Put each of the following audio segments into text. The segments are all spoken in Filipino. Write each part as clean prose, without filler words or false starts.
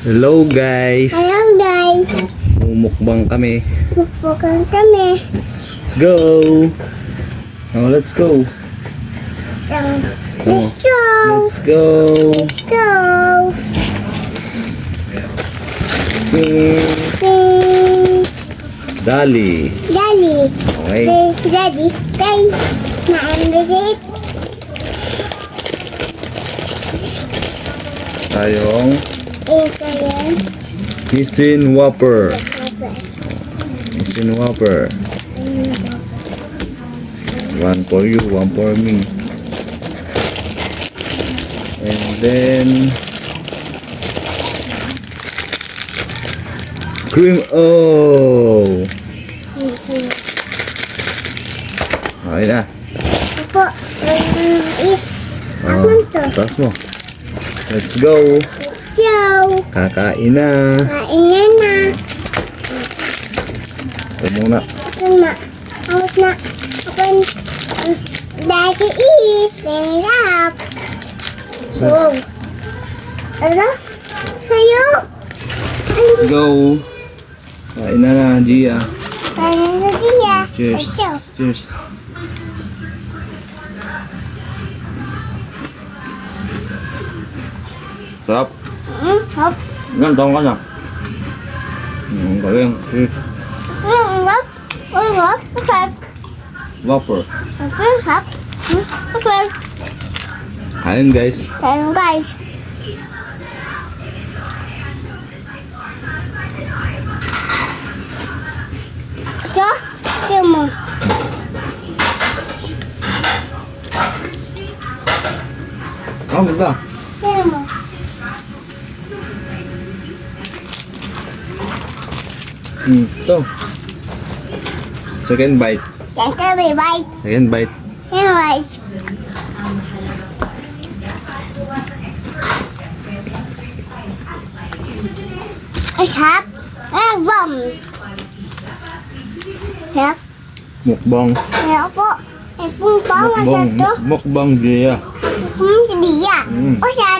Hello guys. Hello guys. Mumukbang kami. Mukbang kami. Let's go. Oh, let's go. Let's go. Let's go. Let's go. Dali. Daddy. Okay. There's Daddy. Guys, na-embrace. Tayong Ito yan. Nissin Whopper. Nissin Whopper. One for you, one for me. And then cream. Oh. Okay na. Opo. Ano to? Taas mo. Let's go. Yo. Kakain na. Kain na. Ito muna. Ito na. Out na. Open. Daddy eat. Stand up. Wow. Ano? Sa'yo. Let's go. Kain na, Gia. Kain na dia. Cheers. Ito. Cheers. Sarap. Hop. Ilan taong ka na? Galing. Cheers. Hop. Hop. Hop. Whopper. Hop. Okay. Kain guys. Kain guys. Ito. Ito mo. Oh, ganda. Ito mo. Ito. Second bite. Ito bye-bye. Second bite. Ito bye. I have a rum. Hep. Mukbang. Kaya po. Ipong pa Mukbang. masyado. Mukbang Gia. Hindi ya. Mm. O siya.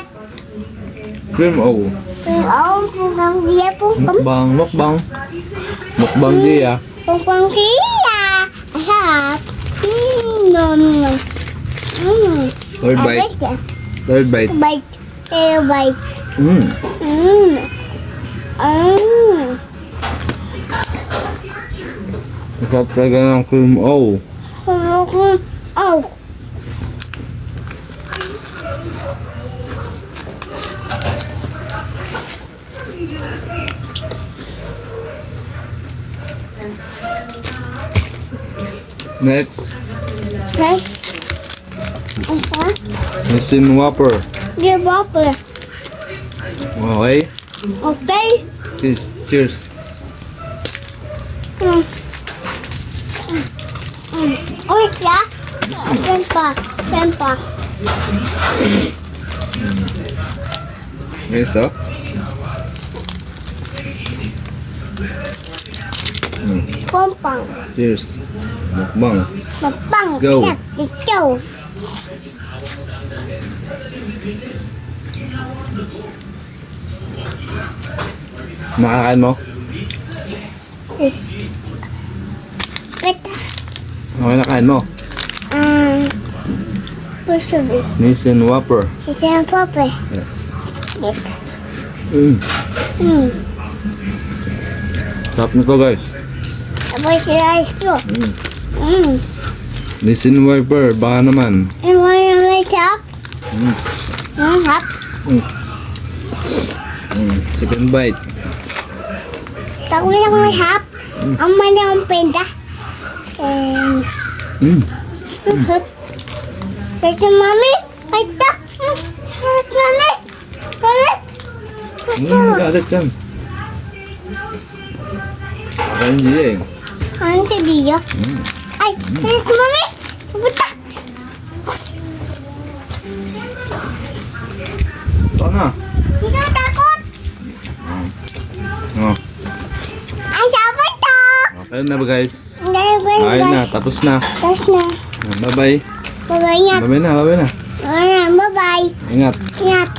Cream O. Oo, pong dia pong Mukbang. Mukbang. Mukbang Gia. pong kia. I have. Nom nom. Third bite. Third bite. Bite. Tail bite. Mm. Masarap talaga ng cream O. Oh. Next. Right. Isa. Nissin Whopper. Give up. Okay. Okay. Cheers. Cheers. Oh siya. Tempa. Tempa. Okay, so. Pompang. Cheers. Mukbang. Mapang. Let's go. Ito. Nakakain mo? Ito. Okay, nakain mo. Puso bi. Nissin Whopper. Ito yung pape. Yes. Ito. Mm. Sarap nito guys. Tapos sila ito. Nissin Whopper. Baka naman. And one of my top. Hop. Second bite. Tago lang may hop. Ang mali ang penda. And hop. Kaya mami. Kaya. Mami. Kaya. Galit yan. Kain Gia eh. Ano ka diyo? Ay, kaya si mami. Pupunta. Ito na. Hindi ka takot. Oh. Ay, sabay to. Okay na ba guys? Dahil Kain na. Tapos na. Tapos na. Bye bye. Bye-bye nga. Bye bye na. Bye bye na. Bye-bye. Ingat. Ingat.